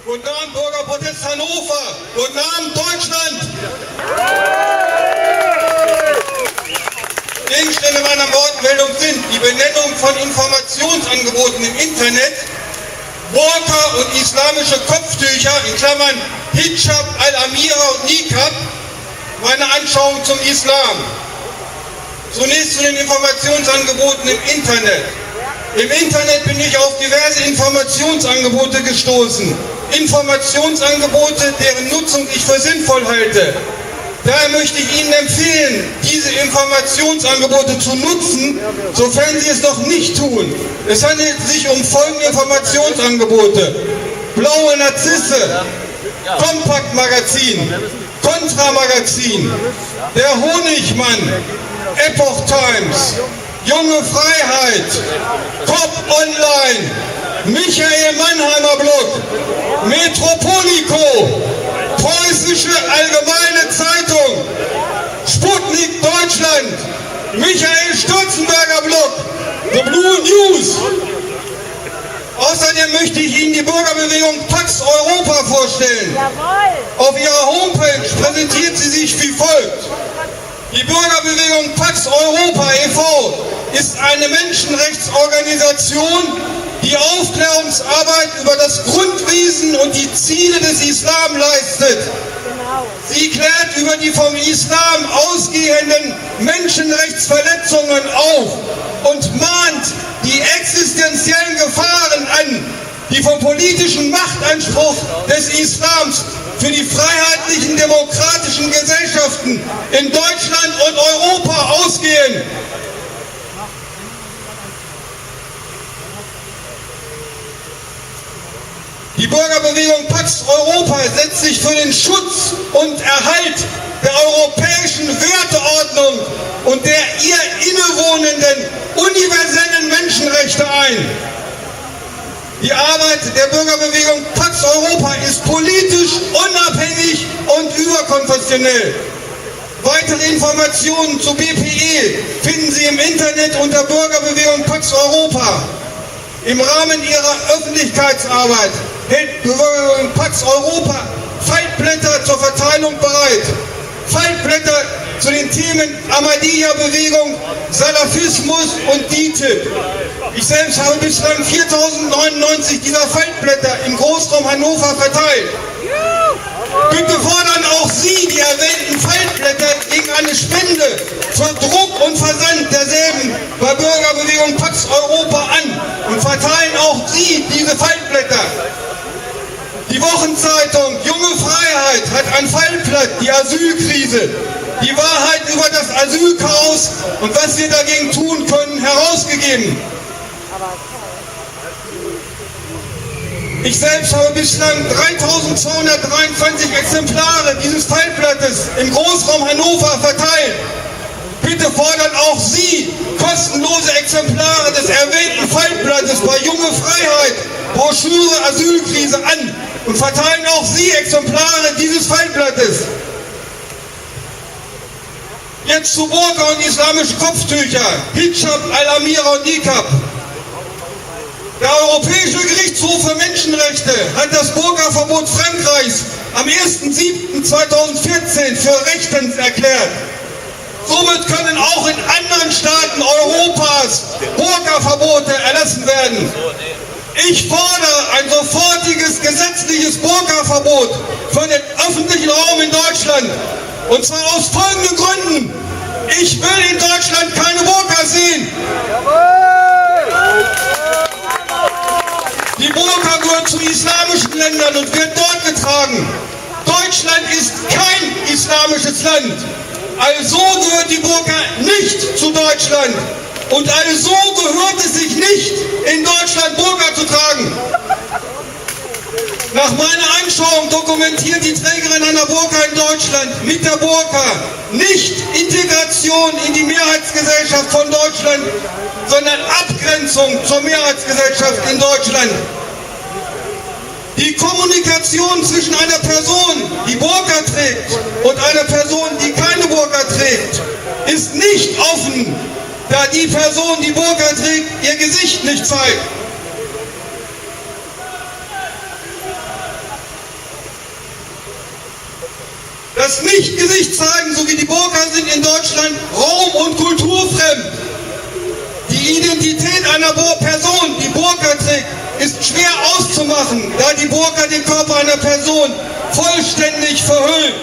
Guten Abend, Bürgerprotest Hannover. Guten Abend, Deutschland. Gegenstände meiner Wortmeldung sind die Benennung von Informationsangeboten im Internet, Burka und islamische Kopftücher, in Klammern Hijab, Al-Amira und Niqab, meine Anschauung zum Islam. Zunächst zu den Informationsangeboten im Internet. Im Internet bin ich auf diverse Informationsangebote gestoßen. Informationsangebote, deren Nutzung ich für sinnvoll halte. Daher möchte ich Ihnen empfehlen, diese Informationsangebote zu nutzen, sofern Sie es noch nicht tun. Es handelt sich um folgende Informationsangebote: Blaue Narzisse, Kompaktmagazin, Kontra-Magazin, der Honigmann, Epoch Times, Junge Freiheit, Top Online, Michael Mannheimer Blog, Metropolico, Preußische Allgemeine Zeitung, Sputnik Deutschland, Michael Stürzenberger Blog, The Blue News. Außerdem möchte ich Ihnen die Bürgerbewegung Pax Europa vorstellen. Auf ihrer Homepage präsentiert sie sich wie folgt. Die Bürgerbewegung Pax Europa e.V. ist eine Menschenrechtsorganisation, die Aufklärungsarbeit über das Grundwesen und die Ziele des Islam leistet. Sie klärt über die vom Islam ausgehenden Menschenrechtsverletzungen auf und mahnt die existenziellen Gefahren an, die vom politischen Machtanspruch des Islams für die freiheitlichen demokratischen Gesellschaften in Deutschland und Europa ausgehen. Die Bürgerbewegung Pax Europa setzt sich für den Schutz und Erhalt der europäischen Werteordnung und der ihr innewohnenden universellen Menschenrechte ein. Die Arbeit der Bürgerbewegung Pax Europa ist politisch unabhängig und überkonfessionell. Weitere Informationen zu BPE finden Sie im Internet unter Bürgerbewegung Pax Europa. Im Rahmen ihrer Öffentlichkeitsarbeit hält Bürgerbewegung Pax Europa Faltblätter zur Verteilung bereit. Faltblätter zu den Themen Ahmadiyya-Bewegung, Salafismus und DITIB. Ich selbst habe bislang 4099 dieser Faltblätter im Großraum Hannover verteilt. Bitte fordern auch Sie die erwähnten Faltblätter gegen eine Spende für Druck und Versand derselben bei Bürgerbewegung Pax Europa an und verteilen auch Sie diese Faltblätter. Die Wochenzeitung Junge Freiheit hat ein Faltblatt, die Asylkrise, die Wahrheit über das Asylchaos und was wir dagegen tun können, herausgegeben. Ich selbst habe bislang 3223 Exemplare dieses Faltblattes im Großraum Hannover verteilt. Bitte fordern auch Sie kostenlose Exemplare des erwähnten Faltblattes bei Junge Freiheit, Broschüre Asylkrise an und verteilen auch Sie Exemplare dieses Faltblattes. Jetzt zu Burka und islamische Kopftücher, Hijab, Al-Amira und Niqab. Der Europäische Gerichtshof für Menschenrechte hat das Burka-Verbot Frankreichs am 1.7.2014 für rechtens erklärt. Somit können auch in anderen Staaten Europas Burka-Verbote erlassen werden. Ich fordere ein sofortiges gesetzliches Burka-Verbot für den öffentlichen Raum in Deutschland. Und zwar aus folgenden Gründen. Ich will in Deutschland keine Burka sehen. Die Burka gehört zu islamischen Ländern und wird dort getragen. Deutschland ist kein islamisches Land. Also gehört die Burka nicht zu Deutschland. Und also gehört es sich nicht, in Deutschland Burka zu tragen. Nach meiner Anschauung dokumentiert die Trägerin einer Burka in Deutschland mit der Burka nicht Integration in die Mehrheitsgesellschaft von Deutschland, sondern Abgrenzung zur Mehrheitsgesellschaft in Deutschland. Die Kommunikation zwischen einer Person, die Burka trägt, und einer Person, die keine Burka trägt, ist nicht offen, da die Person, die Burka trägt, ihr Gesicht nicht zeigt. Das Nicht-Gesicht zeigen sowie die Burka sind in Deutschland raum- und kulturfremd. Die Identität einer Person, die Burka trägt, ist schwer auszumachen, da die Burka den Körper einer Person vollständig verhüllt.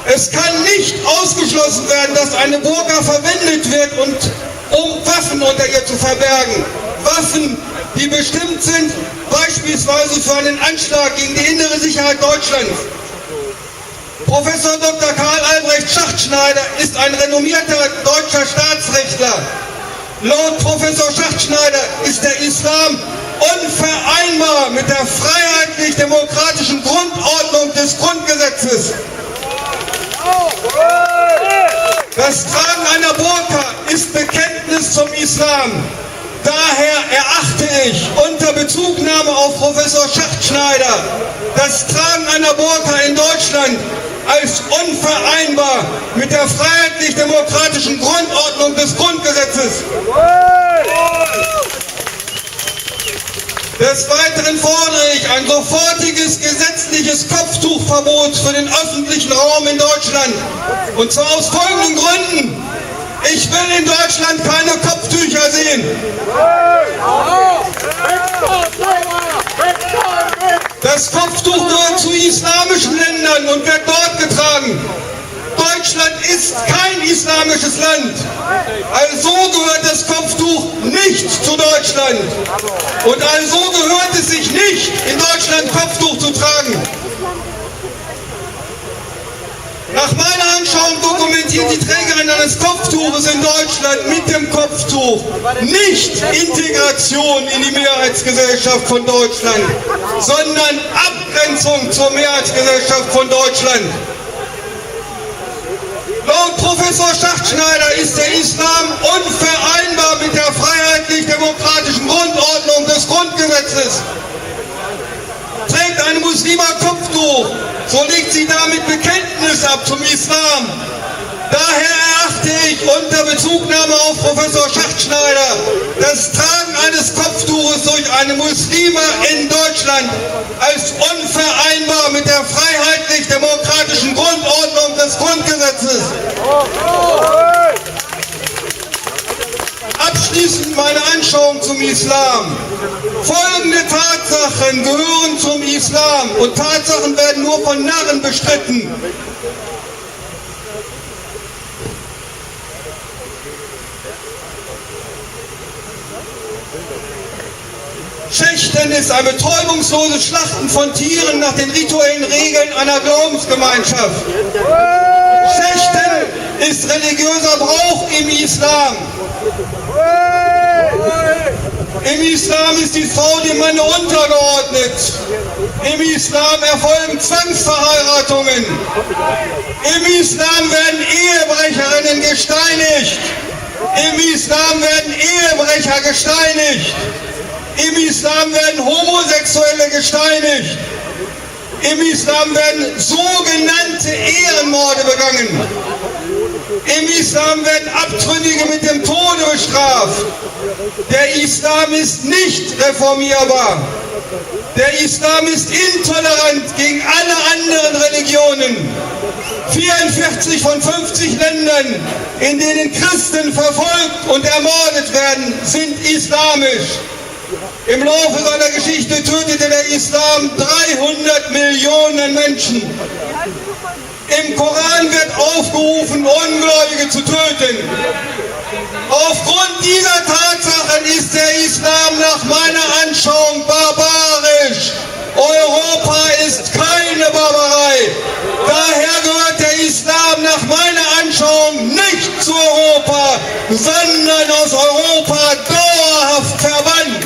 Es kann nicht ausgeschlossen werden, dass eine Burka verwendet wird, um Waffen unter ihr zu verbergen. Waffen, die bestimmt sind, beispielsweise für einen Anschlag gegen die innere Sicherheit Deutschlands. Professor Dr. Karl Albrecht Schachtschneider ist ein renommierter deutscher Staatsrechtler. Laut Professor Schachtschneider ist der Islam unvereinbar mit der freiheitlich-demokratischen Grundordnung des Grundgesetzes. Das Tragen einer Burka ist Bekenntnis zum Islam. Daher erachte ich unter Bezugnahme auf Professor Schachtschneider das Tragen einer Burka in Deutschland als unvereinbar mit der freiheitlich-demokratischen Grundordnung des Grundgesetzes. Des Weiteren fordere ich ein sofortiges gesetzliches Kopftuchverbot für den öffentlichen Raum in Deutschland. Und zwar aus folgenden Gründen. Ich will in Deutschland keine Kopftücher sehen. Das Kopftuch gehört zu islamischen Ländern und wird dort getragen. Deutschland ist kein islamisches Land. Also gehört das Kopftuch nicht zu Deutschland. Und also gehört es sich nicht, in Deutschland Kopftuch zu tragen. Nach meiner Anschauung dokumentiert die Trägerin eines Kopftuches in Deutschland mit dem Kopftuch nicht Integration in die Mehrheitsgesellschaft von Deutschland, sondern Abgrenzung zur Mehrheitsgesellschaft von Deutschland. Laut Professor Schachtschneider ist der Islam unvereinbar mit der freiheitlich-demokratischen Grundordnung des Grundgesetzes. Trägt eine Muslima Kopftuch, so legt sie damit Bekenntnis ab zum Islam. Daher erachte ich unter Bezugnahme auf Professor Schachtschneider das Tragen eines Kopftuches durch eine Muslima in Deutschland als unvereinbar mit der freiheitlich-demokratischen Grundordnung des Grundgesetzes. Abschließend meine Anschauung zum Islam. Folgende Tatsachen gehören zum Islam und Tatsachen werden nur von Narren bestritten. Schächten ist ein betäubungsloses Schlachten von Tieren nach den rituellen Regeln einer Glaubensgemeinschaft. Schächten ist religiöser Brauch im Islam. Im Islam ist die Frau dem Manne untergeordnet. Im Islam erfolgen Zwangsverheiratungen. Im Islam werden Ehebrecherinnen gesteinigt. Im Islam werden Ehebrecher gesteinigt. Im Islam werden Homosexuelle gesteinigt. Im Islam werden sogenannte Ehrenmorde begangen. Im Islam werden Abtrünnige mit dem Tode bestraft. Der Islam ist nicht reformierbar. Der Islam ist intolerant gegen alle anderen Religionen. 44 von 50 Ländern, in denen Christen verfolgt und ermordet werden, sind islamisch. Im Laufe seiner Geschichte tötete der Islam 300 Millionen Menschen. Im Koran wird aufgerufen, Ungläubige zu töten. Aufgrund dieser Tatsachen ist der Islam nach meiner Anschauung barbarisch. Europa ist keine Barbarei. Daher gehört der Islam nach meiner Anschauung nicht zu Europa, sondern aus Europa dauerhaft verbannt.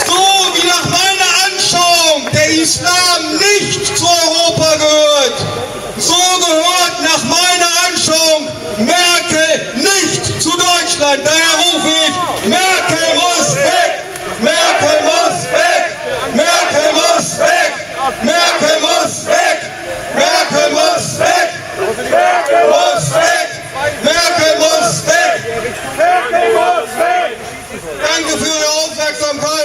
So wie nach meiner Anschauung der Islam nicht zu Europa gehört, so gehört nach meiner Anschauung Merkel nicht zu Deutschland. Daher rufe ich, Merkel muss weg! Merkel muss weg! Merkel muss weg! Merkel muss weg! Merkel muss weg! Merkel muss weg! Merkel muss weg! Merkel muss weg! Danke für Ihre Aufmerksamkeit.